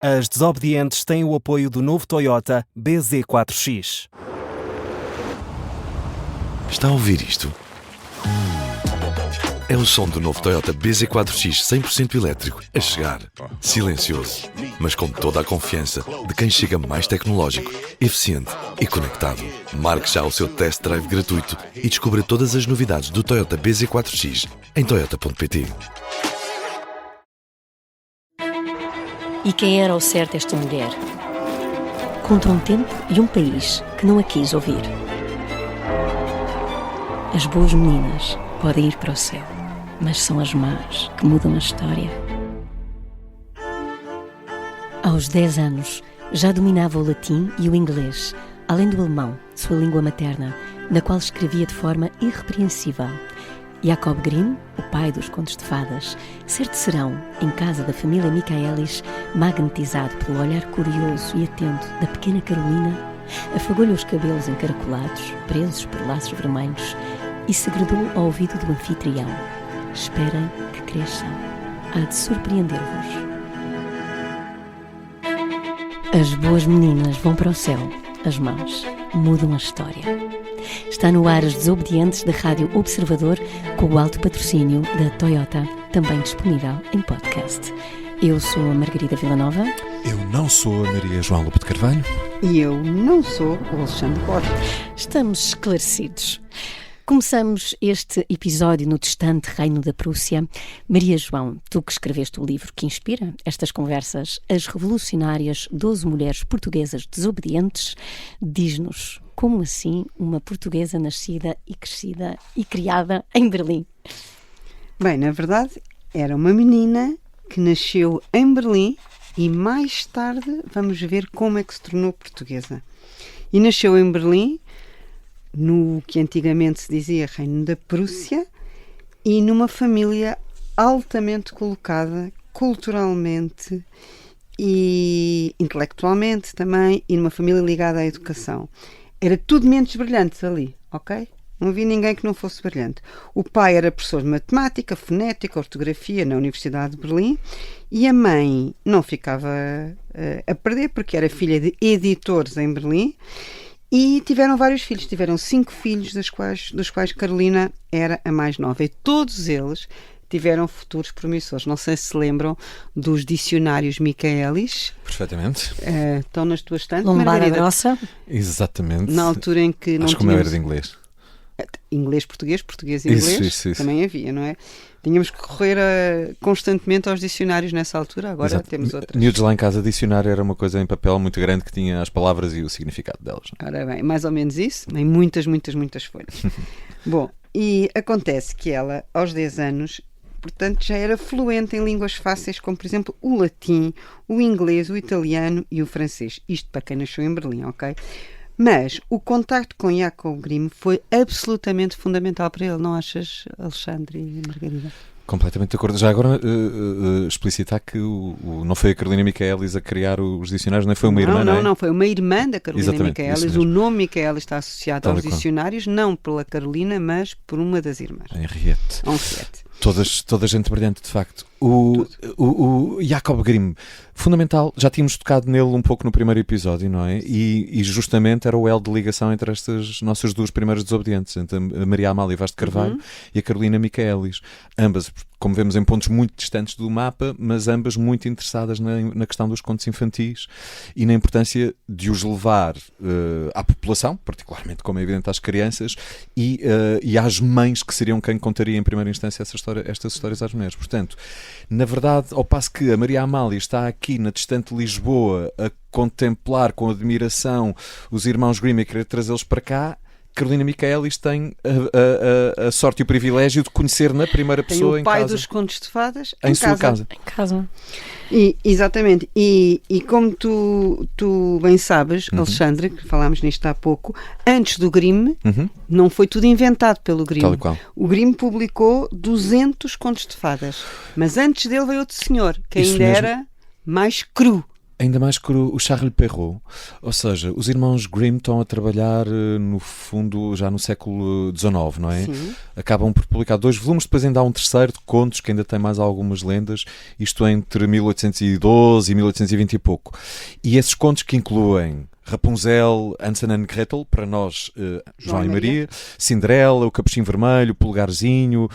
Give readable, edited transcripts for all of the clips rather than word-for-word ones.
As desobedientes têm o apoio do novo Toyota BZ4X. Está a ouvir isto? É o som do novo Toyota BZ4X 100% elétrico a chegar. Silencioso, mas com toda a confiança de quem chega mais tecnológico, eficiente e conectado. Marque já o seu test drive gratuito e descubra todas as novidades do Toyota BZ4X em toyota.pt. E quem era ao certo esta mulher? Contra um tempo e um país que não a quis ouvir. As boas meninas podem ir para o céu, mas são as más que mudam a história. Aos 10 anos, já dominava o latim e o inglês, além do alemão, sua língua materna, na qual escrevia de forma irrepreensível. Jacob Grimm, o pai dos contos de fadas, certo serão, em casa da família Michaelis, magnetizado pelo olhar curioso e atento da pequena Carolina, afagou-lhe os cabelos encaracolados, presos por laços vermelhos, e segredou ao ouvido do anfitrião: esperem que cresçam, há de surpreender-vos. As boas meninas vão para o céu, as más mudam a história. Está no ar As Desobedientes da Rádio Observador, com o alto patrocínio da Toyota, também disponível em podcast. Eu sou a Margarida Villanova. Eu não sou a Maria João Lobo de Carvalho. E eu não sou o Alexandre Borges. Estamos esclarecidos. Começamos este episódio no distante reino da Prússia. Maria João, tu que escreveste o livro que inspira estas conversas, As Revolucionárias 12 Mulheres Portuguesas Desobedientes, diz-nos, como assim uma portuguesa nascida e crescida e criada em Berlim? Bem, na verdade, era uma menina que nasceu em Berlim e mais tarde vamos ver como é que se tornou portuguesa. E nasceu em Berlim, no que antigamente se dizia Reino da Prússia, e numa família altamente colocada culturalmente e intelectualmente também, e numa família ligada à educação. Era tudo menos brilhante ali, ok? Não havia ninguém que não fosse brilhante. O pai era professor de matemática, fonética, ortografia na Universidade de Berlim, e a mãe não ficava a perder porque era filha de editores em Berlim. E tiveram vários filhos, tiveram 5 filhos, dos quais Carolina era a mais nova. E todos eles tiveram futuros promissores. Não sei se lembram dos dicionários Michaelis. Perfeitamente. Estão nas tuas estantes, Lombada Margarida? grossa. Exatamente. Na altura em que não Acho que o meu era de inglês. Inglês, português, português e inglês. Isso. Também havia, não é? Tínhamos que correr constantemente aos dicionários nessa altura, agora Exato. temos outras. Miúdos lá em casa, dicionário era uma coisa em papel muito grande que tinha as palavras e o significado delas. Ora bem, mais ou menos isso, em muitas folhas. Bom, e acontece que ela, aos 10 anos, portanto, já era fluente em línguas fáceis, como, por exemplo, o latim, o inglês, o italiano e o francês. Isto para quem nasceu em Berlim, ok? Mas o contacto com Jacob Grimm foi absolutamente fundamental para ele, não achas, Alexandre e Margarida? Completamente de acordo. Já agora explicitar que não foi a Carolina Michaelis a criar os dicionários, nem foi uma irmã, não é? Não, foi uma irmã da Carolina Exatamente, Michaelis. O nome Michaelis está associado Tal aos e qual. dicionários, não pela Carolina, mas por uma das irmãs. Henriette. Henriette. Toda gente brilhante, de facto. O Jacob Grimm, fundamental, já tínhamos tocado nele um pouco no primeiro episódio, não é? E justamente era o elo de ligação entre estas nossas duas primeiras desobedientes, entre a Maria Amália Vaz de Carvalho e a Carolina Michaelis. Ambas, como vemos, em pontos muito distantes do mapa, mas ambas muito interessadas na questão dos contos infantis e na importância de os levar à população, particularmente, como é evidente, às crianças, e às mães que seriam quem contaria em primeira instância estas histórias às mulheres. Portanto, na verdade, ao passo que a Maria Amália está aqui na distante Lisboa a contemplar com admiração os irmãos Grimm e querer trazê-los para cá, Carolina Michaelis tem a sorte e o privilégio de conhecer na primeira pessoa tem o pai em casa. dos contos de fadas em sua casa. Em casa. Exatamente. E como tu bem sabes, Alexandre, que falámos nisto há pouco, antes do Grimm, não foi tudo inventado pelo Grimm. Tal e qual. O Grimm publicou 200 contos de fadas. Mas antes dele veio outro senhor, que Isso ainda mesmo. era mais cru. Ainda mais que o Charles Perrault, ou seja, os irmãos Grimm estão a trabalhar no fundo já no século XIX, não é? Sim. Acabam por publicar 2 volumes, depois ainda há um terceiro de contos que ainda tem mais algumas lendas, isto entre 1812 e 1820 e pouco. E esses contos que incluem Rapunzel, Hansel and Gretel, para nós, João e Maria, Cinderela, o Capuchinho Vermelho, o Polegarzinho,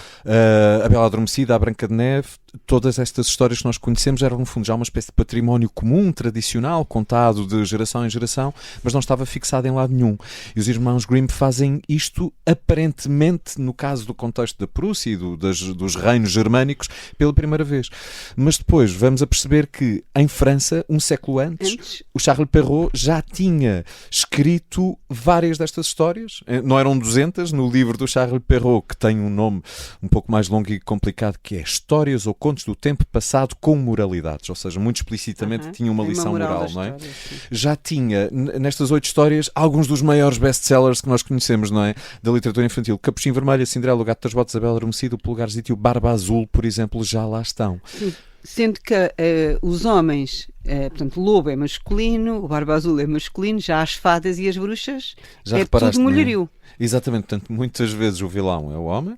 a Bela Adormecida, a Branca de Neve, todas estas histórias que nós conhecemos eram, no fundo, já uma espécie de património comum, tradicional, contado de geração em geração, mas não estava fixado em lado nenhum. E os irmãos Grimm fazem isto, aparentemente, no caso do contexto da Prússia e dos reinos germânicos, pela primeira vez. Mas depois vamos a perceber que, em França, um século antes, o Charles Perrault já tinha escrito várias destas histórias. Não eram 200, no livro do Charles Perrault, que tem um nome um pouco mais longo e complicado, que é Histórias ou Contos do Tempo Passado com Moralidades, ou seja, muito explicitamente tinha uma lição moral, não é? Já tinha, nestas 8 histórias, alguns dos maiores best-sellers que nós conhecemos, não é? Da literatura infantil. Capuchinho Vermelho, a Cinderela, o Gato das Botas, a Bela Adormecida, o Polegarzito e o Barba Azul, por exemplo, já lá estão. Sim. Sendo que os homens, portanto, o lobo é masculino, o Barba Azul é masculino, já as fadas e as bruxas Já é reparaste, tudo mulherio. Exatamente, portanto, muitas vezes o vilão é o homem,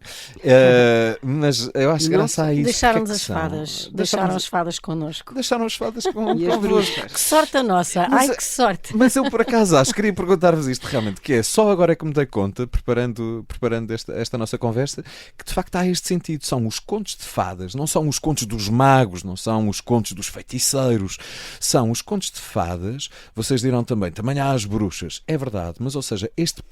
mas eu acho que graças a isso... Deixaram-nos que é as que são? fadas. Deixaram as fadas connosco. Deixaram as fadas E as convosco. bruxas. Que sorte a nossa! Mas- Ai, que sorte! Mas eu por acaso queria perguntar-vos isto realmente, que é só agora é que me dei conta, preparando esta nossa conversa, que de facto há este sentido. São os contos de fadas, não são os contos dos magos, não são os contos dos feiticeiros, são os contos de fadas. Vocês dirão também há as bruxas, é verdade, mas ou seja, estes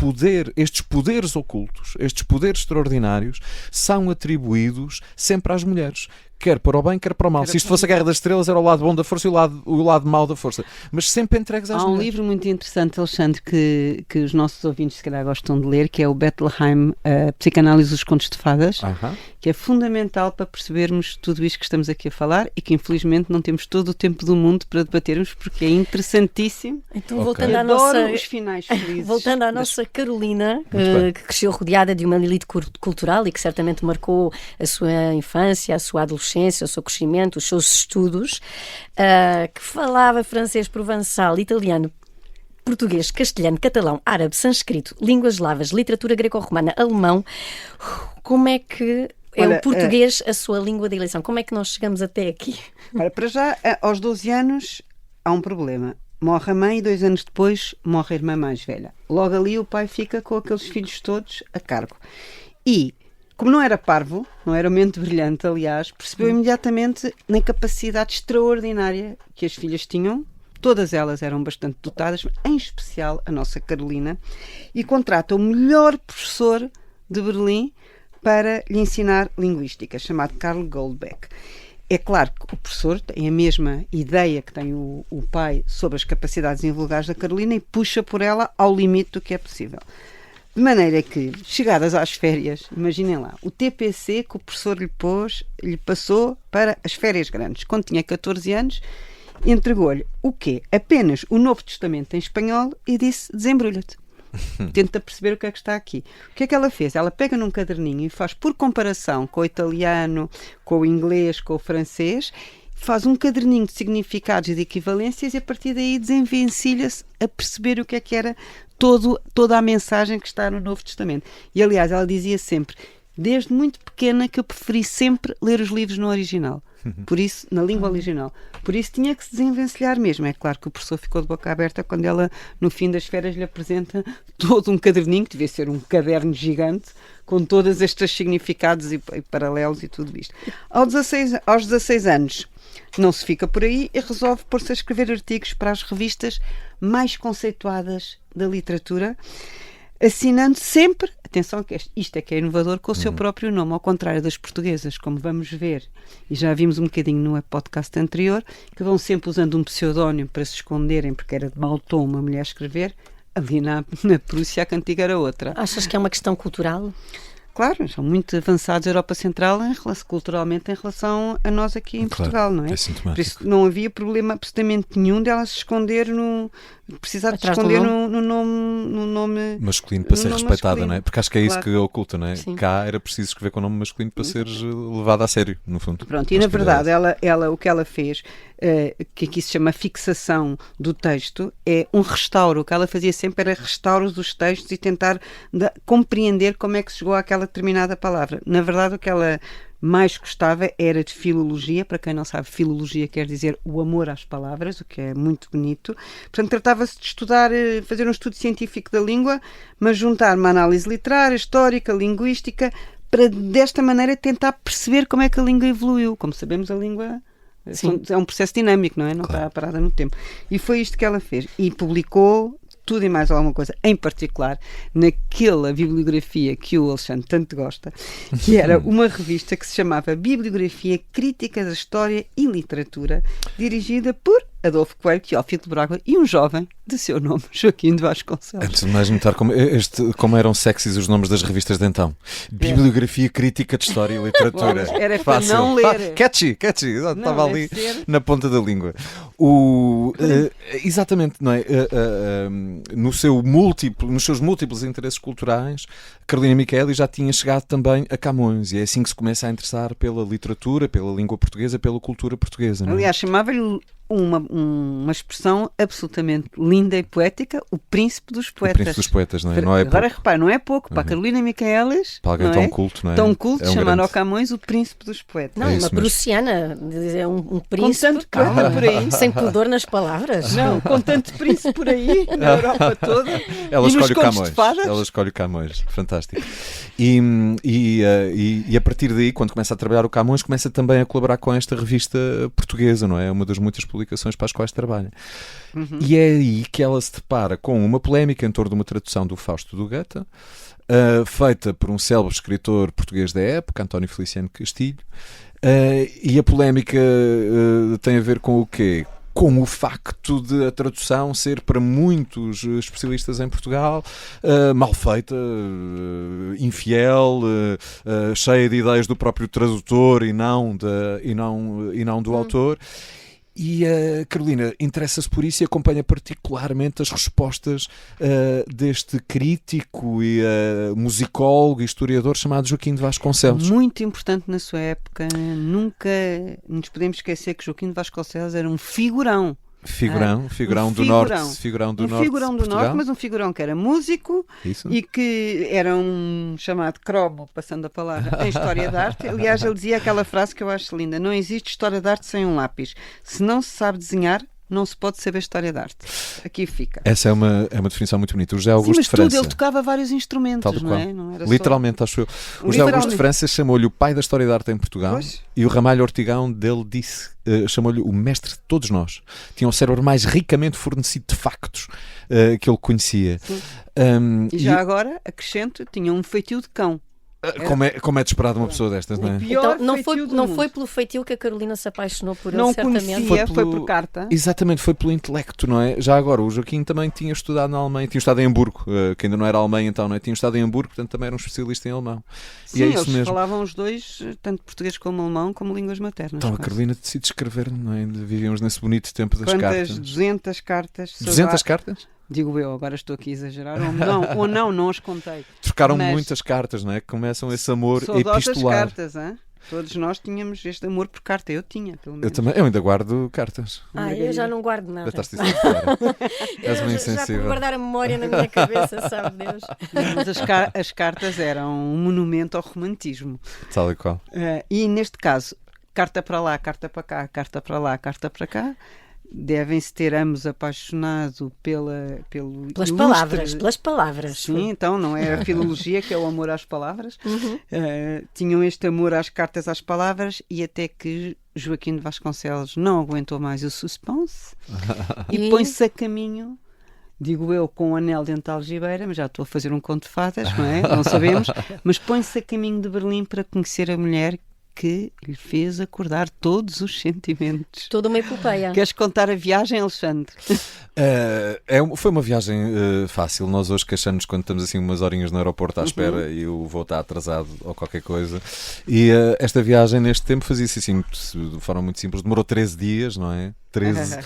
poderes ocultos, estes poderes extraordinários são atribuídos sempre às mulheres. Quer para o bem, quer para o mal. Se isto fosse a Guerra das Estrelas, era o lado bom da força e o lado mau da força. Mas sempre entregues às Há um mulheres. livro muito interessante, Alexandre, que os nossos ouvintes se calhar gostam de ler, que é o Bettelheim, a Psicanálise dos Contos de Fadas, Aham. que é fundamental para percebermos tudo isto que estamos aqui a falar e que infelizmente não temos todo o tempo do mundo para debatermos, porque é interessantíssimo. Então, Ok. voltando à Adoro nossa... os finais felizes. Voltando à das- nossa Carolina, bem. que cresceu rodeada de uma elite cultural e que certamente marcou a sua infância, a sua adolescência, o seu crescimento, os seus estudos, que falava francês, provençal, italiano, português, castelhano, catalão, árabe, sânscrito, línguas eslavas, literatura greco-romana, alemão. Como é que é Olha, o português a sua língua de eleição? Como é que nós chegamos até aqui? Ora, para já, aos 12 anos, há um problema. Morre a mãe e 2 anos depois morre a irmã mais velha. Logo ali o pai fica com aqueles filhos todos a cargo. E, como não era parvo, não era mente brilhante, aliás, percebeu imediatamente na capacidade extraordinária que as filhas tinham. Todas elas eram bastante dotadas, em especial a nossa Carolina, e contrata o melhor professor de Berlim para lhe ensinar linguística, chamado Karl Goldbeck. É claro que o professor tem a mesma ideia que tem o pai sobre as capacidades invulgares da Carolina e puxa por ela ao limite do que é possível. De maneira que, chegadas às férias, imaginem lá, o TPC que o professor lhe passou para as férias grandes, quando tinha 14 anos, entregou-lhe o quê? Apenas o Novo Testamento em espanhol e disse: desembrulha-te. Tenta perceber o que é que está aqui. O que é que ela fez? Ela pega num caderninho e faz, por comparação com o italiano, com o inglês, com o francês, faz um caderninho de significados e de equivalências e a partir daí desenvencilha-se a perceber o que é que era toda a mensagem que está no Novo Testamento. E aliás, ela dizia sempre, desde muito pequena, que eu preferi sempre ler os livros no original. Por isso, na língua original. Por isso tinha que se desenvencilhar mesmo. É claro que o professor ficou de boca aberta quando ela, no fim das férias, lhe apresenta todo um caderninho, que devia ser um caderno gigante, com todos estes significados e paralelos e tudo isto. Aos 16 anos, não se fica por aí e resolve pôr-se a escrever artigos para as revistas mais conceituadas da literatura, assinando sempre, atenção que isto é que é inovador, com o seu próprio nome, ao contrário das portuguesas, como vamos ver, e já vimos um bocadinho no podcast anterior, que vão sempre usando um pseudónimo para se esconderem, porque era de mau tom uma mulher escrever. Ali na Prússia a cantiga era outra. Achas que é uma questão cultural? Claro, são muito avançados a Europa Central culturalmente em relação a nós aqui em Portugal, não é? É sintomático. Por isso não havia problema absolutamente nenhum dela se esconder precisar de Atrás do esconder no nome Masculino para no ser nome respeitada, masculino. não é? Porque acho que é isso Claro. que oculta, não é? Sim. Cá era preciso escrever com o nome masculino para seres levado a sério, no fundo. Pronto, e Acho na que verdade era ela o que ela fez, que aqui se chama fixação do texto, é um restauro. O que ela fazia sempre era restauros dos textos e tentar compreender como é que se chegou àquela determinada palavra. Na verdade, o que ela mais gostava era de filologia. Para quem não sabe, filologia quer dizer o amor às palavras, o que é muito bonito. Portanto, tratava-se de estudar, fazer um estudo científico da língua, mas juntar uma análise literária, histórica, linguística, para desta maneira tentar perceber como é que a língua evoluiu. Como sabemos, a língua é um processo dinâmico, não é? Não está parada no tempo. E foi isto que ela fez. E publicou tudo e mais alguma coisa, em particular naquela bibliografia que o Alexandre tanto gosta, que era uma revista que se chamava Bibliografia Crítica da História e Literatura, dirigida por Adolfo Coelho, Teófilo de Braga e um jovem de seu nome, Joaquim de Vasconcelos. Antes de mais notar como eram sexys os nomes das revistas de então. Bibliografia Crítica de História e Literatura. Era para Fácil. não ler. Catchy, estava ali deve ser. na ponta da língua. Exatamente, não é? Nos seus múltiplos interesses culturais, Carolina Micheli já tinha chegado também a Camões, e é assim que se começa a interessar pela literatura, pela língua portuguesa, pela cultura portuguesa. Não é? Aliás, chamava-lhe uma expressão absolutamente linda e poética, o príncipe dos O poetas. príncipe dos poetas, não é? Não é Agora repare, não é pouco, para a Carolina Michaelis, para alguém não tão é? culto, não é? Tão culto, É um chamar grande. ao Camões o príncipe dos poetas. Não, É uma isso mesmo. prussiana, dizer, um Com príncipe, tanto poeta por aí. sem pudor nas palavras. Não, com tanto príncipe por aí, na Europa toda. Ela e nos escolhe o contos Camões. de fadas. Ela escolhe o Camões. Fantástico. E a partir daí, quando começa a trabalhar o Camões, começa também a colaborar com esta revista portuguesa, não é? Uma das muitas publicações para as quais trabalha. E é aí que ela se depara com uma polémica em torno de uma tradução do Fausto do Goethe, feita por um célebre escritor português da época, António Feliciano Castilho. E a polémica tem a ver com o quê? Com o facto de a tradução ser para muitos especialistas em Portugal mal feita, infiel, cheia de ideias do próprio tradutor e não do autor. E a Carolina interessa-se por isso e acompanha particularmente as respostas deste crítico e musicólogo e historiador chamado Joaquim de Vasconcelos. Muito importante na sua época. Nunca nos podemos esquecer que Joaquim de Vasconcelos era um figurão. Figurão do norte. Figurão do norte. Figurão do Portugal. norte, mas um figurão que era músico Isso. e que era um chamado cromo, passando a palavra, em História da Arte. Aliás, ele dizia aquela frase que eu acho linda: não existe História da Arte sem um lápis. Se não se sabe desenhar, não se pode saber História da Arte. Aqui fica. Essa é uma definição muito bonita. O José Sim, Augusto mas de França. tudo, ele tocava vários instrumentos, Tal do não qual. é? Não era só- Literalmente, acho eu. O José Literalmente. Augusto de França chamou-lhe o pai da História da Arte em Portugal. Pois. E o Ramalho Ortigão dele chamou-lhe o mestre de todos nós. Tinha o cérebro mais ricamente fornecido de factos que ele conhecia. E já agora, acrescento, tinha um feitio de cão. Como é de esperar de uma pessoa destas, não é? Pior Então, não feitio do não mundo. foi pelo feitio que a Carolina se apaixonou por Não ele, certamente. conhecia, Foi foi pelo- por carta. Exatamente, foi pelo intelecto, não é? Já agora, o Joaquim também tinha estudado na Alemanha, tinha estudado em Hamburgo, que ainda não era Alemanha então, não é? Tinha estudado em Hamburgo, portanto também era um especialista em alemão. Sim, e é isso eles mesmo. falavam os dois, tanto português como alemão, como línguas maternas. Então a quase. Carolina decide escrever, não é? Vivíamos nesse bonito tempo das Quantas? cartas. 200 cartas. 200 cartas? Digo eu, agora estou aqui a exagerar. Ou não as contei. Trocaram Mas- muitas cartas, não é? Começam esse amor Saudosas epistolar. cartas, hein? Todos nós tínhamos este amor por carta. Eu tinha, pelo menos. Eu ainda guardo cartas. Eu já não guardo nada. Gastaste isso fora. Eu És uma já para insensível. guardar a memória na minha cabeça, sabe Deus. Mas as cartas eram um monumento ao romantismo. Tal e qual. E neste caso, carta para lá, carta para cá, carta para lá, carta para cá, devem-se ter ambos apaixonado pelo Pelas ilustre- palavras, pelas palavras. Sim, então não é a filologia que é o amor às palavras. Tinham este amor às cartas, às palavras, e até que Joaquim de Vasconcelos não aguentou mais o suspense e E- põe-se a caminho, digo eu, com o anel dentro da algibeira, mas já estou a fazer um conto de fadas, não é? Não sabemos, mas põe-se a caminho de Berlim para conhecer a mulher que lhe fez acordar todos os sentimentos. Toda uma epopeia. Queres contar a viagem, Alexandre? Foi uma viagem fácil. Nós hoje queixamos quando estamos assim umas horinhas no aeroporto à espera e o voo está atrasado ou qualquer coisa. E esta viagem neste tempo fazia-se assim, de forma muito simples. Demorou 13 dias, não é? 13.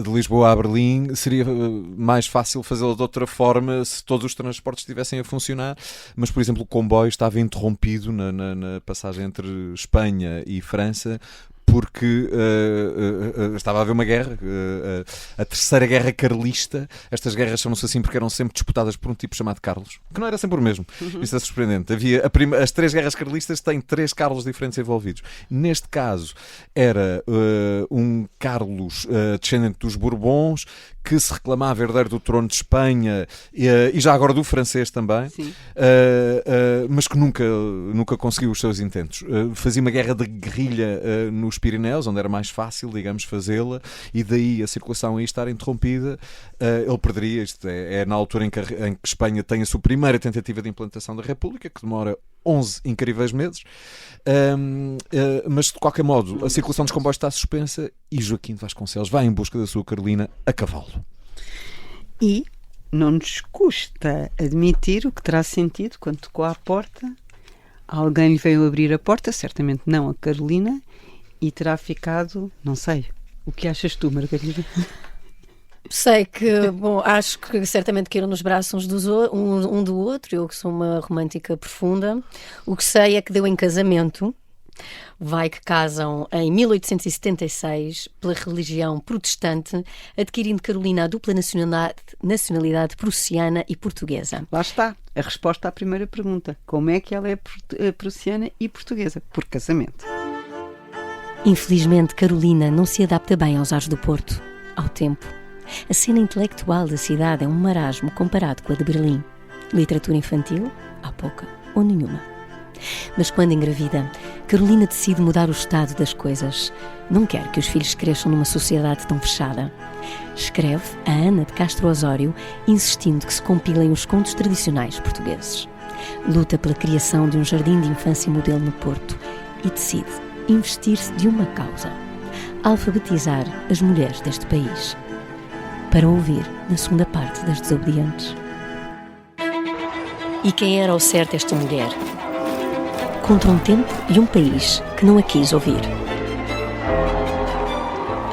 De Lisboa a Berlim. Seria mais fácil fazê-lo de outra forma se todos os transportes estivessem a funcionar. Mas, por exemplo, o comboio estava interrompido na passagem entre Espanha e França, porque estava a haver uma guerra, a Terceira Guerra Carlista. Estas guerras chamam-se assim porque eram sempre disputadas por um tipo chamado Carlos, que não era sempre o mesmo. Isso é surpreendente. As 3 guerras carlistas têm 3 Carlos diferentes envolvidos. Neste caso, era um Carlos descendente dos Bourbons, que se reclamava herdeiro do trono de Espanha e já agora do francês também, mas que nunca conseguiu os seus intentos. Fazia uma guerra de guerrilha nos Pirineus, onde era mais fácil, digamos, fazê-la, e daí a circulação aí estar interrompida. Ele perderia. Isto é na altura em que Espanha tem a sua primeira tentativa de implantação da República, que demora 11 incríveis meses, mas de qualquer modo a circulação dos comboios está suspensa e Joaquim de Vasconcelos vai em busca da sua Carolina a cavalo. E não nos custa admitir o que terá sentido quando tocou à porta. Alguém lhe veio abrir a porta, certamente não a Carolina, e terá ficado, não sei, o que achas tu, Margarida? Sei que, bom, acho que certamente caíram nos braços um do outro. Eu que sou uma romântica profunda. O que sei é que deu em casamento. Vai que casam em 1876 pela religião protestante, adquirindo Carolina a dupla nacionalidade prussiana e portuguesa. Lá está, a resposta à primeira pergunta. Como é que ela é prussiana e portuguesa? Por casamento. Infelizmente, Carolina não se adapta bem aos ares do Porto, ao tempo. A cena intelectual da cidade é um marasmo comparado com a de Berlim. Literatura infantil, há pouca ou nenhuma. Mas quando engravida, Carolina decide mudar o estado das coisas. Não quer que os filhos cresçam numa sociedade tão fechada. Escreve a Ana de Castro Osório, insistindo que se compilem os contos tradicionais portugueses. Luta pela criação de um jardim de infância modelo no Porto e decide investir-se de uma causa: alfabetizar as mulheres deste país. Para ouvir na segunda parte das Desobedientes. E quem era ao certo esta mulher? Contra um tempo e um país que não a quis ouvir.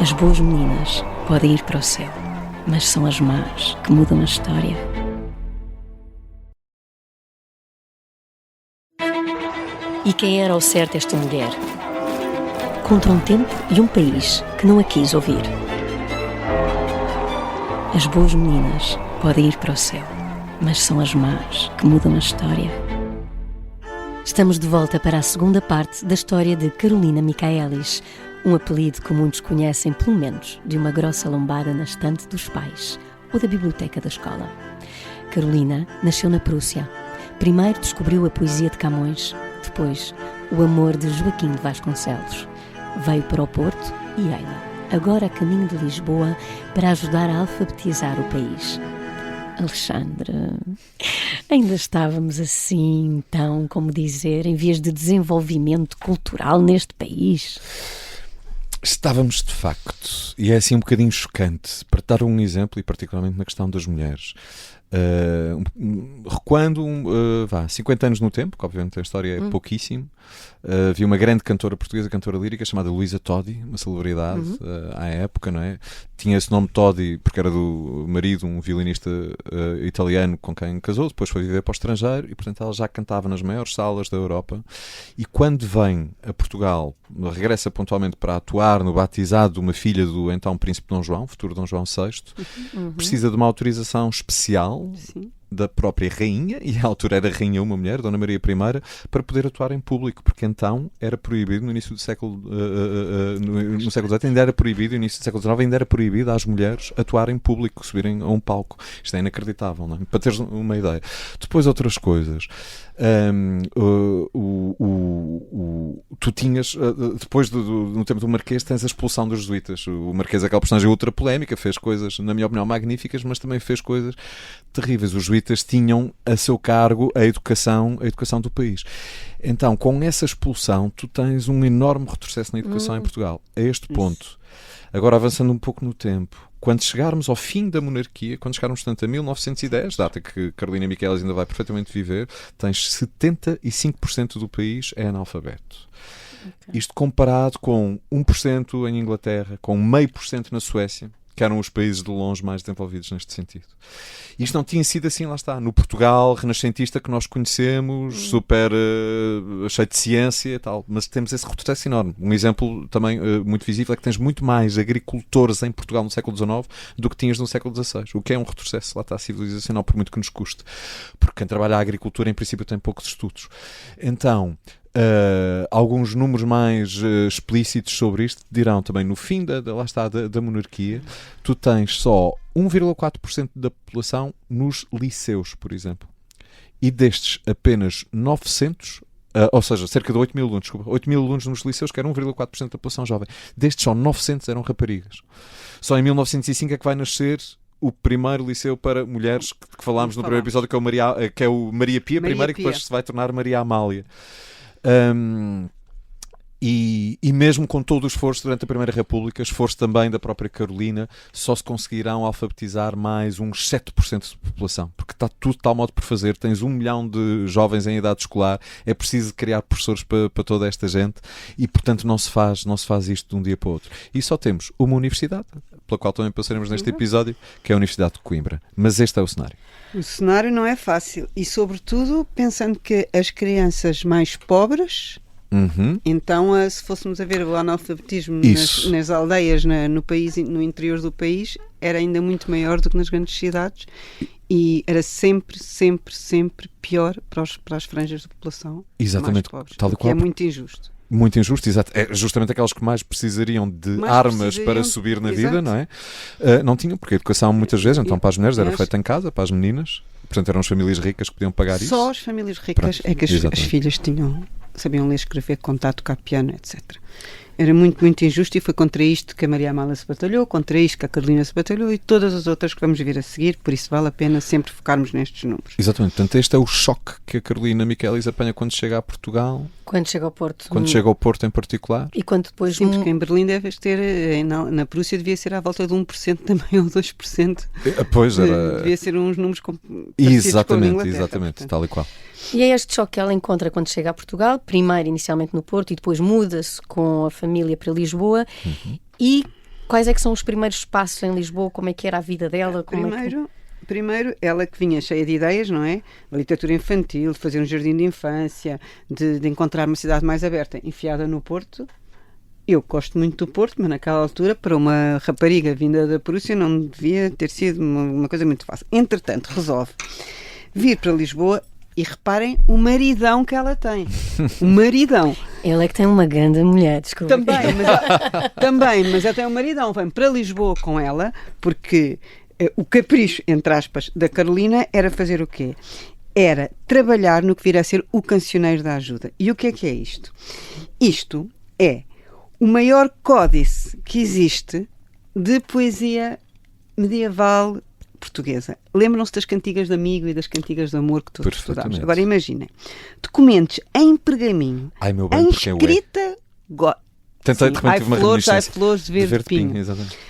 As boas meninas podem ir para o céu, mas são as más que mudam a história. E quem era ao certo esta mulher? Contra um tempo e um país que não a quis ouvir. As boas meninas podem ir para o céu, mas são as más que mudam a história. Estamos de volta para a segunda parte da história de Carolina Michaelis, um apelido que muitos conhecem pelo menos de uma grossa lombada na estante dos pais ou da biblioteca da escola. Carolina nasceu na Prússia. Primeiro descobriu a poesia de Camões, depois o amor de Joaquim de Vasconcelos. Veio para o Porto e ei-la, agora a caminho de Lisboa, para ajudar a alfabetizar o país. Alexandre, ainda estávamos assim, então, como dizer, em vias de desenvolvimento cultural neste país? Estávamos de facto, e é assim um bocadinho chocante, para dar um exemplo, e particularmente na questão das mulheres. Recuando 50 anos no tempo, que obviamente a história é pouquíssimo, havia uma grande cantora portuguesa, cantora lírica, chamada Luísa Todi, uma celebridade à época, não é? Tinha esse nome Todi porque era do marido, um violinista italiano com quem casou, depois foi viver para o estrangeiro e portanto ela já cantava nas maiores salas da Europa, e quando vem a Portugal, regressa pontualmente para atuar no batizado de uma filha do então príncipe Dom João, futuro Dom João VI, precisa de uma autorização especial da própria rainha, e à altura era rainha uma mulher, Dona Maria I, para poder atuar em público, porque então era proibido no início do século no século XVIII, ainda era proibido, no início do século XIX ainda era proibido às mulheres atuar em público, subirem a um palco. Isto é inacreditável, não é? Para teres uma ideia. Depois outras coisas. Tu tinhas, depois no tempo do Marquês, tens a expulsão dos jesuítas. O Marquês é aquela personagem ultra polémica, fez coisas, na minha opinião, magníficas, mas também fez coisas terríveis. Os jesuítas jesuítas tinham a seu cargo a educação do país. Então, com essa expulsão, tu tens um enorme retrocesso na educação em Portugal, a este ponto. Agora, avançando um pouco no tempo, quando chegarmos ao fim da monarquia, quando chegarmos, portanto, a 1910, data que Carolina Miquelis ainda vai perfeitamente viver, tens 75% do país é analfabeto. Okay. Isto comparado com 1% em Inglaterra, com 0,5% na Suécia, que eram os países de longe mais desenvolvidos neste sentido. Isto não tinha sido assim, lá está, no Portugal renascentista que nós conhecemos, super cheio de ciência e tal, mas temos esse retrocesso enorme. Um exemplo também muito visível é que tens muito mais agricultores em Portugal no século XIX do que tinhas no século XVI, o que é um retrocesso, lá está, civilizacional, por muito que nos custe, porque quem trabalha a agricultura em princípio tem poucos estudos. Então, alguns números mais explícitos sobre isto dirão também no fim da monarquia, tu tens só 1,4% da população nos liceus, por exemplo, e destes apenas 900, ou seja, cerca de 8 mil alunos, 8 mil alunos nos liceus, que era 1,4% da população jovem, destes só 900 eram raparigas. Só em 1905 é que vai nascer o primeiro liceu para mulheres que falámos no primeiro episódio, que é o Maria Pia, primeiro, e que depois se vai tornar Maria Amália. E mesmo com todo o esforço durante a Primeira República, esforço também da própria Carolina, só se conseguirão alfabetizar mais uns 7% da população, porque está tudo de tal modo por fazer. Tens 1 milhão de jovens em idade escolar, é preciso criar professores para toda esta gente e, portanto, não se faz isto de um dia para o outro. E só temos uma universidade, pela qual também passaremos neste episódio, que é a Universidade de Coimbra. Mas este é o cenário. O cenário não é fácil e, sobretudo, pensando que as crianças mais pobres... Então, se fôssemos a ver o analfabetismo nas aldeias, no país, no interior do país, era ainda muito maior do que nas grandes cidades e era sempre pior para as franjas de população. Exatamente, mais pobres, tal e qual. Que é muito injusto. Muito injusto, exato. É justamente aquelas que mais precisariam de armas para subir na vida, não é? Não tinham, porque a educação muitas vezes, então para as mulheres era feita em casa, para as meninas, portanto eram as famílias ricas que podiam pagar isso. Só as famílias ricas é que as filhas sabiam ler, escrever, contar, tocar piano, etc. Era muito injusto e foi contra isto que a Maria Amália se batalhou, contra isto que a Carolina se batalhou e todas as outras que vamos vir a seguir, por isso vale a pena sempre focarmos nestes números. Exatamente, portanto este é o choque que a Carolina Miquelis apanha quando chega a Portugal. Quando chega ao Porto. Quando chega ao Porto em particular. E quando depois... Sim, porque em Berlim deves ter, na Prússia devia ser à volta de 1% também ou 2%. Pois era... Devia ser uns números Exatamente, tal e qual. E é este choque que ela encontra quando chega a Portugal, primeiro inicialmente no Porto e depois muda-se com a família para Lisboa. E quais é que são os primeiros passos em Lisboa? Como é que era a vida dela? Primeiro, ela que vinha cheia de ideias, não é? A literatura infantil, de fazer um jardim de infância, de encontrar uma cidade mais aberta, enfiada no Porto. Eu gosto muito do Porto, mas naquela altura, para uma rapariga vinda da Prússia, não devia ter sido uma coisa muito fácil. Entretanto, resolve vir para Lisboa. E reparem o maridão que ela tem. O maridão. Ele é que tem uma grande mulher, desculpa. Também, mas ela tem um maridão. Vem para Lisboa com ela, porque o capricho, entre aspas, da Carolina era fazer o quê? Era trabalhar no que viria a ser o cancioneiro da ajuda. E o que é isto? Isto é o maior códice que existe de poesia medieval portuguesa. Lembram-se das cantigas de amigo e das cantigas de amor que todos estudámos. Agora imaginem, documentos em pergaminho, em escrita há flores de verde pinho.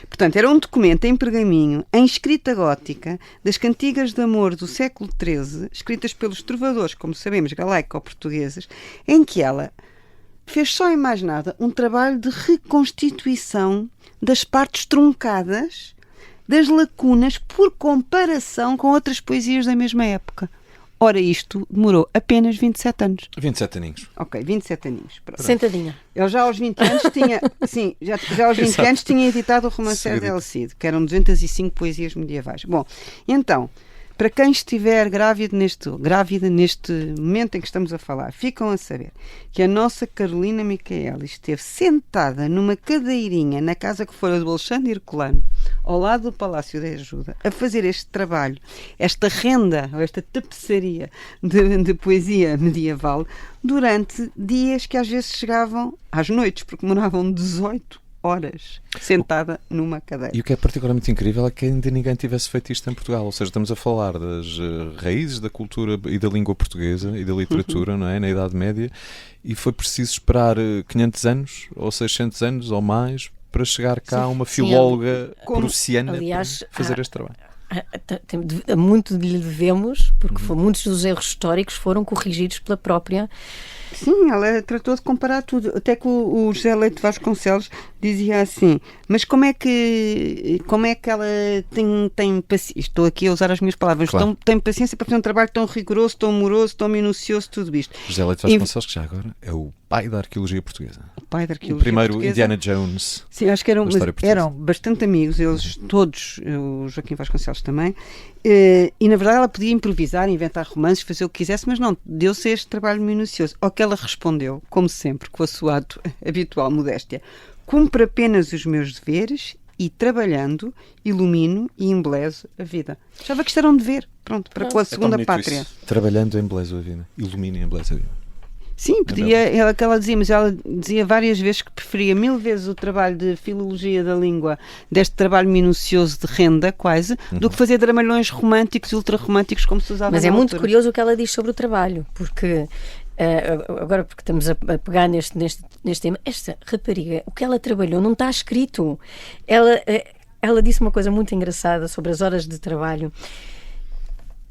Portanto, era um documento em pergaminho, em escrita gótica, das cantigas de amor do século XIII, escritas pelos trovadores, como sabemos, galaico-portugueses, em que ela fez só e mais nada um trabalho de reconstituição das partes truncadas, das lacunas, por comparação com outras poesias da mesma época. Ora, isto demorou apenas 27 anos. 27 aninhos. Ok, 27 aninhos. Pronto. Sentadinha. Ele já aos 20 anos tinha... Sim, já aos 20 anos tinha editado o Romanceiro de El Cid, que eram 205 poesias medievais. Bom, então, para quem estiver grávida neste momento em que estamos a falar, ficam a saber que a nossa Carolina Miquelis esteve sentada numa cadeirinha na casa que fora do Alexandre Herculano, ao lado do Palácio da Ajuda, a fazer este trabalho, esta renda, ou esta tapeçaria de poesia medieval, durante dias que às vezes chegavam às noites, porque demoravam 18 horas sentada numa cadeira. E o que é particularmente incrível é que ainda ninguém tivesse feito isto em Portugal. Ou seja, estamos a falar das raízes da cultura e da língua portuguesa e da literatura, não é? Na Idade Média, e foi preciso esperar 500 anos ou 600 anos ou mais para chegar cá uma filóloga prussiana aliás, para fazer este trabalho. Muito lhe devemos, porque muitos dos erros históricos foram corrigidos pela própria. Sim, ela tratou de comparar tudo. Até que o José Leite Vasconcelos dizia assim, mas como é que ela tem paciência? Estou aqui a usar as minhas palavras. Claro. Tem paciência para fazer um trabalho tão rigoroso, tão moroso, tão minucioso, tudo isto. José Leite Vasconcelos, que já agora é o pai da arqueologia portuguesa. O pai da arqueologia O primeiro portuguesa. Indiana Jones. Sim, acho que da história portuguesa. eram bastante amigos, eles todos, o Joaquim Vasconcelos também, e na verdade ela podia improvisar, inventar romances, fazer o que quisesse, mas não, deu-se este trabalho minucioso. Ao que ela respondeu, como sempre, com a sua habitual modéstia: cumpro apenas os meus deveres e, trabalhando, ilumino e embelezo a vida. Achava que isto era um dever, pronto, para com a segunda pátria. Isso. Trabalhando embelezo a vida. Ilumina e embelezo a vida. Sim, podia, ela dizia, mas ela dizia várias vezes que preferia 1000 vezes o trabalho de filologia da língua, deste trabalho minucioso de renda, quase, do que fazer dramalhões românticos e ultrarromânticos como se usava Mas na é muito altura. curioso o que ela diz sobre o trabalho, porque agora porque estamos a pegar neste tema, esta rapariga, o que ela trabalhou não está escrito. Ela disse uma coisa muito engraçada sobre as horas de trabalho.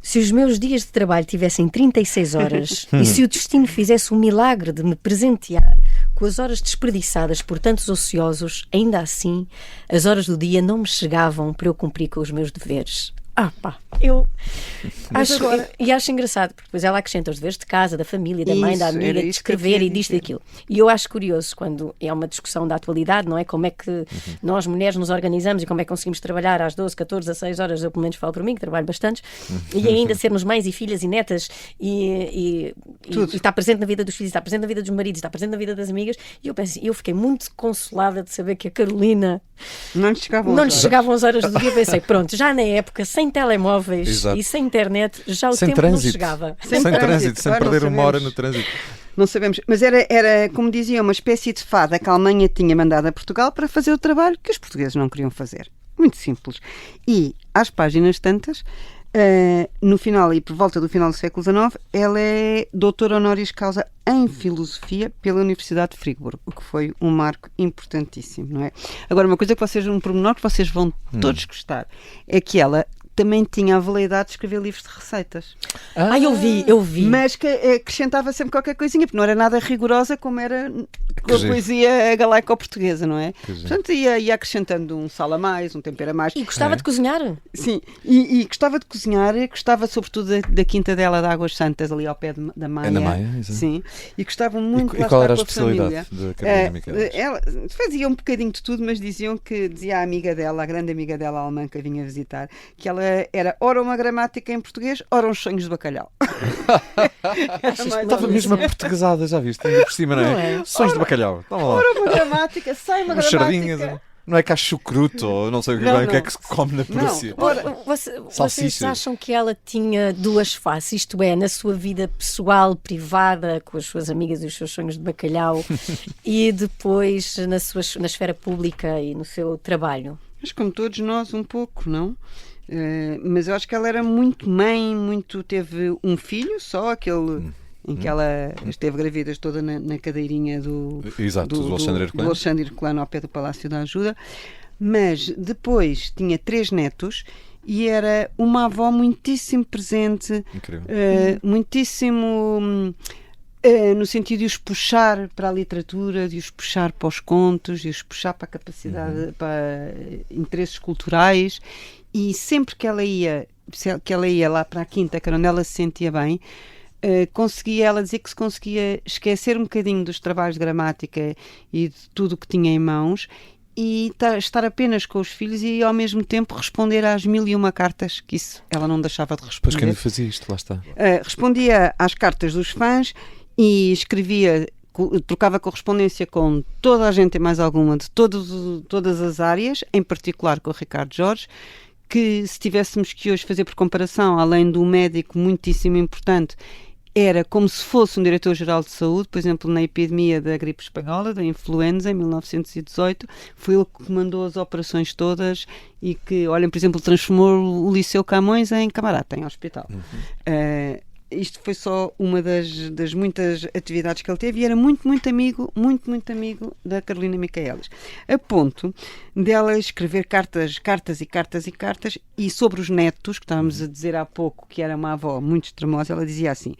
Se os meus dias de trabalho tivessem 36 horas e se o destino fizesse o milagre de me presentear com as horas desperdiçadas por tantos ociosos, ainda assim, as horas do dia não me chegavam para eu cumprir com os meus deveres. Eu acho engraçado, porque depois ela acrescenta os deveres de casa, da família, da mãe, da amiga, de escrever e disto e daquilo. E eu acho curioso quando é uma discussão da atualidade, não é? Como é que nós mulheres nos organizamos e como é que conseguimos trabalhar às 12, 14, 16 horas, eu pelo menos falo para mim, que trabalho bastante, e ainda sermos mães e filhas e netas e estar presente na vida dos filhos, estar presente na vida dos maridos, estar presente na vida das amigas. E eu penso, eu fiquei muito consolada de saber que a Carolina não lhe chegavam as horas do dia. Pensei, pronto, já na época, sem telemóveis Exato. e sem internet, já o sem tempo trânsito. não chegava. Sem trânsito, sem perder uma hora no trânsito. Não sabemos, mas era, como dizia, uma espécie de fada que a Alemanha tinha mandado a Portugal para fazer o trabalho que os portugueses não queriam fazer. Muito simples. E, às páginas tantas, no final e por volta do final do século XIX, ela é doutora honoris causa em filosofia pela Universidade de Friburgo, o que foi um marco importantíssimo, não é? Agora, uma coisa um pormenor que vocês vão todos gostar, é que ela também tinha a veleidade de escrever livros de receitas. Eu vi. Mas que acrescentava sempre qualquer coisinha, porque não era nada rigorosa como era com a poesia galaico-portuguesa, não é? Portanto, ia acrescentando um sal a mais, um tempero a mais. E gostava de cozinhar. Sim, e gostava de cozinhar, gostava sobretudo da quinta dela de Águas Santas, ali ao pé da Maia. É na Maia, exato. Sim, e gostava muito de E lá qual estar era a com a especialidade família. da Carolina Miquelis? Ela fazia um bocadinho de tudo, mas dizia a amiga dela, a grande amiga dela alemã que a vinha visitar, que ela era ora uma gramática em português, ora uns sonhos de bacalhau. Estava mesmo aportuguesada, já viste? Ainda por cima, não é? Sonhos de bacalhau. Toma lá. Ora uma gramática, sai uma Umas gramática. sardinhas. Não é cá chucruto, ou não sei o que é que se come na Prússia. Vocês Salsichas. acham que ela tinha duas faces? Isto é, na sua vida pessoal, privada, com as suas amigas e os seus sonhos de bacalhau, e depois na esfera pública e no seu trabalho? Mas como todos nós, um pouco, não? Mas eu acho que ela era muito mãe, teve um filho só, aquele em que ela esteve grávida toda na cadeirinha do Alexandre Herculano ao pé do Palácio da Ajuda, mas depois tinha 3 netos e era uma avó muitíssimo presente, muitíssimo no sentido de os puxar para a literatura, de os puxar para os contos, de os puxar para a capacidade, para interesses culturais. E sempre que ela ia lá para a quinta, que era onde ela se sentia bem, conseguia ela dizer que se conseguia esquecer um bocadinho dos trabalhos de gramática e de tudo o que tinha em mãos e estar apenas com os filhos e ao mesmo tempo responder às 1001 cartas, que isso ela não deixava de responder. Pois quem fazia isto, lá está. Respondia às cartas dos fãs e escrevia, trocava correspondência com toda a gente e mais alguma de todas as áreas, em particular com o Ricardo Jorge, que se tivéssemos que hoje fazer por comparação, além do médico muitíssimo importante, era como se fosse um diretor-geral de saúde, por exemplo, na epidemia da gripe espanhola, da influenza, em 1918, foi ele que comandou as operações todas e que, olhem, por exemplo, transformou o Liceu Camões em camarada, em hospital. Isto foi só uma das muitas atividades que ele teve e era muito amigo da Carolina Micaelis. A ponto dela escrever cartas e sobre os netos, que estávamos a dizer há pouco que era uma avó muito extremosa, ela dizia assim: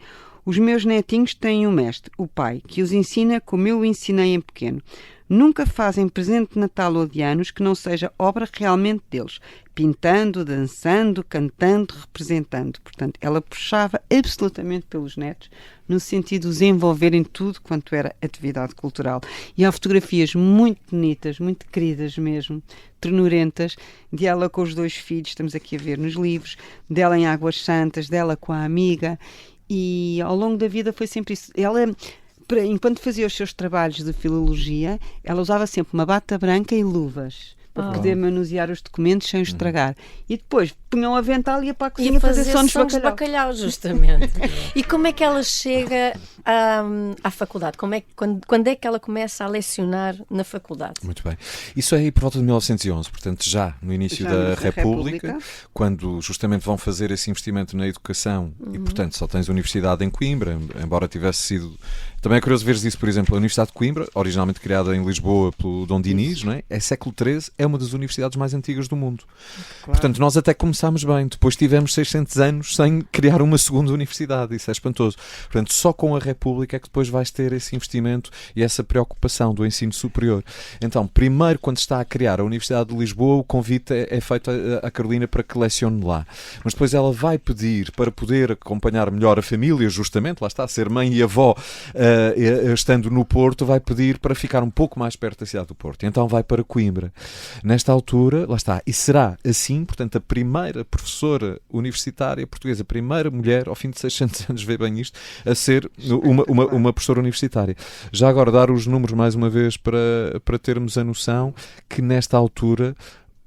os meus netinhos têm um mestre, o pai, que os ensina como eu o ensinei em pequeno. Nunca fazem presente de Natal ou de anos que não seja obra realmente deles, pintando, dançando, cantando, representando. Portanto, ela puxava absolutamente pelos netos, no sentido de os envolver em tudo quanto era atividade cultural. E há fotografias muito bonitas, muito queridas mesmo, ternurentas, de ela com os 2 filhos, estamos aqui a ver nos livros, dela em Águas Santas, dela com a amiga, e ao longo da vida foi sempre isso. Ela, enquanto fazia os seus trabalhos de filologia, ela usava sempre uma bata branca e luvas para poder manusear os documentos sem os estragar. E depois punha um avental e ia para a cozinha fazer sons de bacalhau. Justamente. E como é que ela chega à faculdade? Quando é que ela começa a lecionar na faculdade? Muito bem. Isso é aí por volta de 1911, portanto já no início da República, quando justamente vão fazer esse investimento na educação e, portanto, só tens a Universidade em Coimbra, embora tivesse sido... Também é curioso veres isso, por exemplo, a Universidade de Coimbra, originalmente criada em Lisboa pelo Dom Dinis, não é? É século XIII, é uma das universidades mais antigas do mundo. Claro. Portanto, nós até começámos bem. Depois tivemos 600 anos sem criar uma segunda universidade. Isso é espantoso. Portanto, só com a República é que depois vais ter esse investimento e essa preocupação do ensino superior. Então, primeiro, quando se está a criar a Universidade de Lisboa, o convite é feito à Carolina para que lecione lá. Mas depois ela vai pedir para poder acompanhar melhor a família, justamente, lá está, ser mãe e avó, estando no Porto, vai pedir para ficar um pouco mais perto da cidade do Porto. E então vai para Coimbra. Nesta altura, lá está, e será assim, portanto, a primeira professora universitária portuguesa, a primeira mulher, ao fim de 600 anos, vê bem isto, a ser uma professora universitária. Já agora, dar os números mais uma vez para termos a noção que nesta altura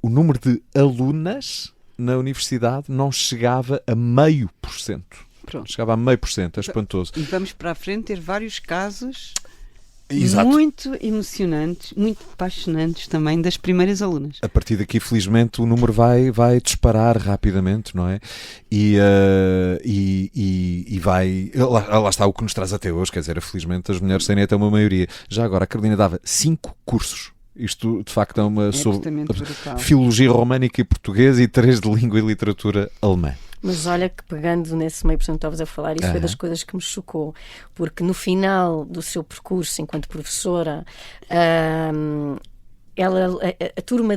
o número de alunas na universidade não chegava a 0,5%. Pronto. Chegava a 0,5%, é espantoso. E vamos para a frente ter vários casos Exato. Muito emocionantes, muito apaixonantes também das primeiras alunas. A partir daqui, felizmente, o número vai disparar rapidamente, não é? E vai... Lá está o que nos traz até hoje, quer dizer, felizmente as mulheres têm até uma maioria. Já agora, a Carolina dava 5 cursos. Isto, de facto, é uma sobre filologia românica e portuguesa e 3 de língua e literatura alemã. Mas olha que pegando nesse 0,5% que estavas a falar, isso foi das coisas que me chocou, porque no final do seu percurso enquanto professora, a turma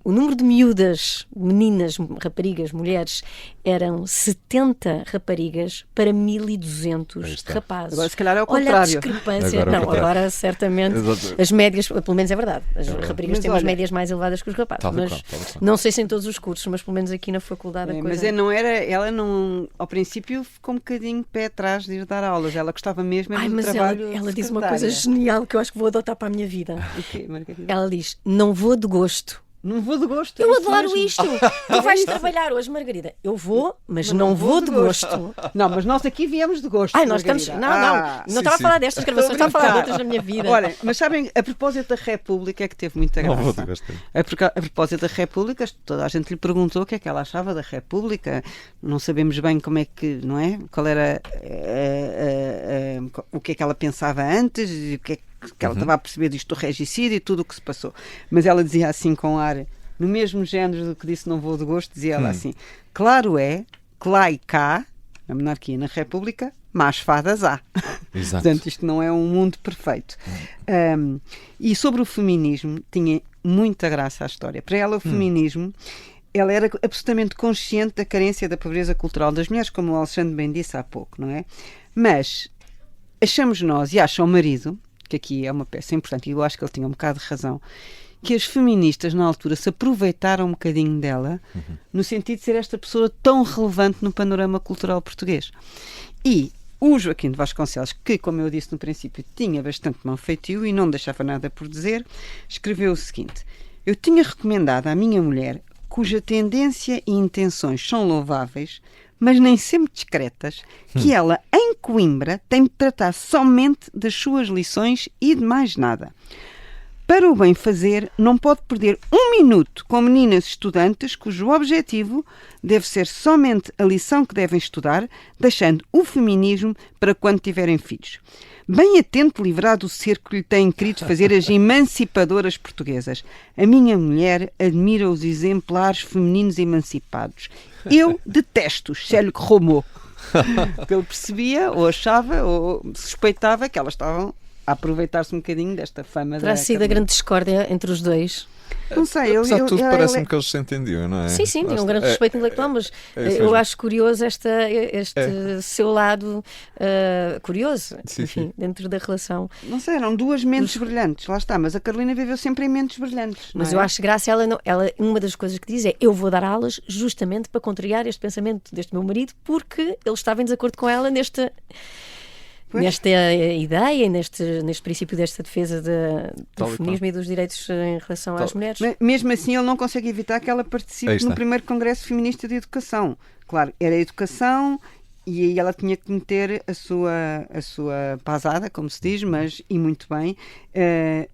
o número de miúdas, meninas, raparigas, mulheres, eram 70 raparigas para 1.200 rapazes. Agora se calhar é o contrário. Olha a discrepância. Agora certamente as médias, pelo menos é verdade, as raparigas têm umas médias mais elevadas que os rapazes, mas não sei se em todos os cursos, mas pelo menos aqui na faculdade a coisa... Mas não era, ela não, ao princípio ficou um bocadinho pé atrás de ir dar aulas, ela gostava mesmo do trabalho. Ela disse uma coisa genial que eu acho que vou adotar para a minha vida. O quê, Margarida? Ela diz, não vou de gosto. Não vou de gosto. Eu adoro isto. Tu vais trabalhar hoje, Margarida. Eu vou, mas não vou de gosto. Não, mas nós aqui viemos de gosto. Nós estamos. Não estava a falar destas gravações, estava a falar de outras na minha vida. Olha, mas sabem, a propósito da República é que teve muita graça. Não vou de gosto. A propósito da República, toda a gente lhe perguntou o que é que ela achava da República. Não sabemos bem como é que, não é? Qual era o que é que ela pensava antes e o que é que ela estava a perceber disto do regicídio e tudo o que se passou. Mas ela dizia assim com ar, no mesmo género do que disse não vou de gosto, dizia ela assim, claro é, que lá e cá, na monarquia e na república, más fadas há. Exato. Portanto, isto não é um mundo perfeito. E sobre o feminismo, tinha muita graça a história. Para ela, o feminismo, ela era absolutamente consciente da carência da pobreza cultural das mulheres, como o Alexandre bem disse há pouco, não é? Mas achamos nós, e acha o marido, que aqui é uma peça importante, e eu acho que ele tinha um bocado de razão, que as feministas na altura se aproveitaram um bocadinho dela, no sentido de ser esta pessoa tão relevante no panorama cultural português. E o Joaquim de Vasconcelos, que, como eu disse no princípio, tinha bastante mau feitio e não deixava nada por dizer, escreveu o seguinte: eu tinha recomendado à minha mulher, cuja tendência e intenções são louváveis, mas nem sempre discretas, que ela, em Coimbra, tem de tratar somente das suas lições e de mais nada. Para o bem fazer, não pode perder um minuto com meninas estudantes cujo objetivo deve ser somente a lição que devem estudar, deixando o feminismo para quando tiverem filhos. Bem atento livrar do cerco que lhe têm querido fazer as emancipadoras portuguesas. A minha mulher admira os exemplares femininos emancipados. Eu detesto Sherlock Holmes. Porque ele percebia, ou achava, ou suspeitava que elas estavam a aproveitar-se um bocadinho desta fama. Terá sido a grande discórdia entre os dois. Não sei, Apesar de tudo, parece-me que eles se entendiam, não é? Sim, tinham um grande respeito intelectual, mas eu acho curioso este seu lado curioso, enfim, dentro da relação. Não sei, eram duas mentes brilhantes, lá está, mas a Carolina viveu sempre em mentes brilhantes. Mas eu acho graça, ela, uma das coisas que diz é: eu vou dar aulas justamente para contrariar este pensamento deste meu marido, porque ele estava em desacordo com ela nesta ideia, neste princípio desta defesa do feminismo e dos direitos em relação às mulheres. Mas, mesmo assim, ele não consegue evitar que ela participe no primeiro Congresso Feminista de Educação. Claro, era educação e aí ela tinha que meter a sua pasada, como se diz, mas, e muito bem,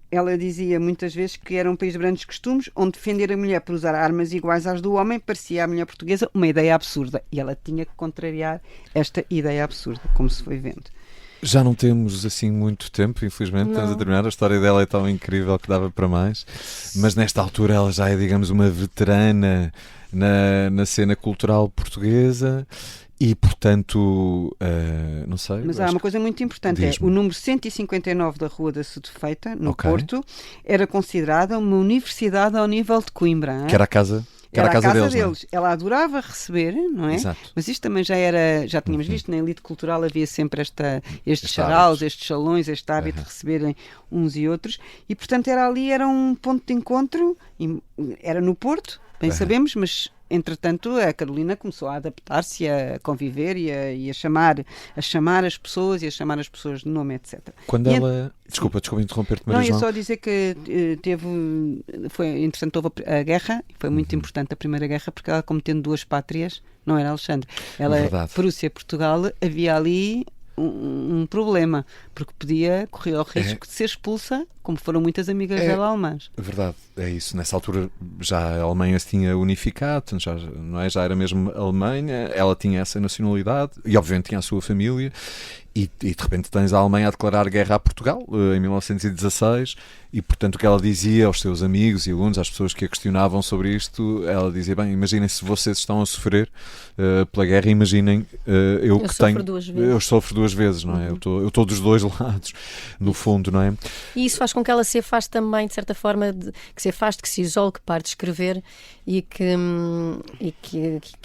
ela dizia muitas vezes que era um país de grandes costumes, onde defender a mulher por usar armas iguais às do homem parecia à mulher portuguesa uma ideia absurda. E ela tinha que contrariar esta ideia absurda, como se foi vendo. Já não temos assim muito tempo, infelizmente, estamos a terminar. A história dela é tão incrível que dava para mais, mas nesta altura ela já é, digamos, uma veterana na cena cultural portuguesa e, portanto, não sei. Mas há uma coisa muito importante, o número 159 da Rua da Sedefeita, no Porto, era considerada uma universidade ao nível de Coimbra. Que era a casa... Era a casa deles. Ela adorava receber, não é? Exato. Mas isto também já tínhamos visto, na elite cultural havia sempre estes saraus, estes salões, este hábito de receberem uns e outros, e portanto era um ponto de encontro, era no Porto, bem sabemos, mas entretanto a Carolina começou a adaptar-se, a conviver e a chamar as pessoas e a chamar as pessoas de nome, etc. Quando ela... Desculpa interromper-te, Maria João. Não, ia só dizer que foi interessante, houve a guerra, foi muito importante a Primeira Guerra, porque ela, como tendo duas pátrias, não era Alexandre, ela, Prússia e Portugal, havia ali um problema, porque correr o risco de ser expulsa, como foram muitas amigas dela alemãs. Verdade, é isso. Nessa altura já a Alemanha se tinha unificado, já era mesmo a Alemanha, ela tinha essa nacionalidade e obviamente tinha a sua família. E de repente tens a Alemanha a declarar guerra a Portugal em 1916 e portanto o que ela dizia aos seus amigos e alunos, às pessoas que a questionavam sobre isto, ela dizia: bem, imaginem se vocês estão a sofrer pela guerra, imaginem eu sofro duas vezes, não é? Eu estou dos dois lados, no fundo, não é? E isso faz com que ela se afaste também, de certa forma, que se isole, que pare de escrever e que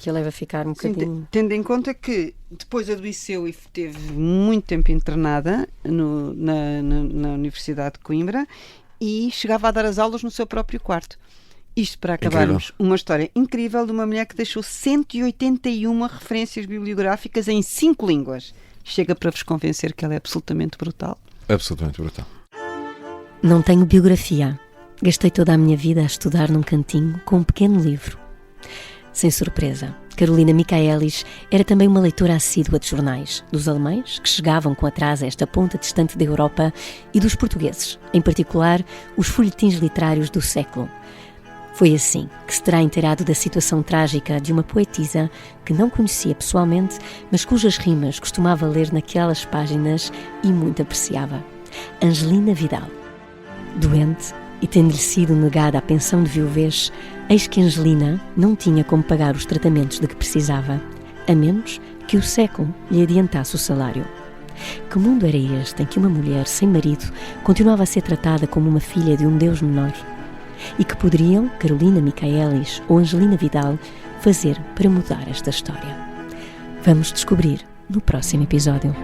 a leve a ficar um bocadinho... Tendo em conta que depois adoeceu e teve muito tempo internada na Universidade de Coimbra e chegava a dar as aulas no seu próprio quarto. Isto para acabarmos, uma história incrível de uma mulher que deixou 181 referências bibliográficas em 5 línguas. Chega para vos convencer que ela é absolutamente brutal. Absolutamente brutal. Não tenho biografia. Gastei toda a minha vida a estudar num cantinho com um pequeno livro. Sem surpresa, Carolina Michaelis era também uma leitora assídua de jornais, dos alemães, que chegavam com atraso a esta ponta distante da Europa, e dos portugueses, em particular os folhetins literários do século. Foi assim que se terá inteirado da situação trágica de uma poetisa que não conhecia pessoalmente, mas cujas rimas costumava ler naquelas páginas e muito apreciava. Angelina Vidal. Doente e tendo-lhe sido negada a pensão de viuvez, eis que Angelina não tinha como pagar os tratamentos de que precisava, a menos que o século lhe adiantasse o salário. Que mundo era este em que uma mulher sem marido continuava a ser tratada como uma filha de um deus menor? E que poderiam Carolina Michaelis ou Angelina Vidal fazer para mudar esta história? Vamos descobrir no próximo episódio.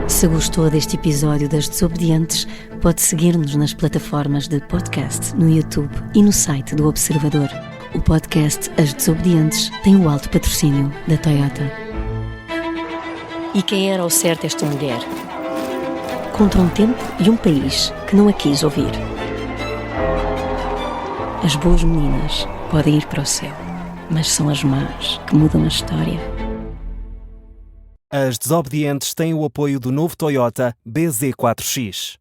Se gostou deste episódio das Desobedientes, pode seguir-nos nas plataformas de podcast, no YouTube e no site do Observador. O podcast As Desobedientes tem o alto patrocínio da Toyota. E quem era ao certo esta mulher? Contra um tempo e um país que não a quis ouvir. As boas meninas podem ir para o céu. mas são as más que mudam a história. As desobedientes têm o apoio do novo Toyota BZ4X.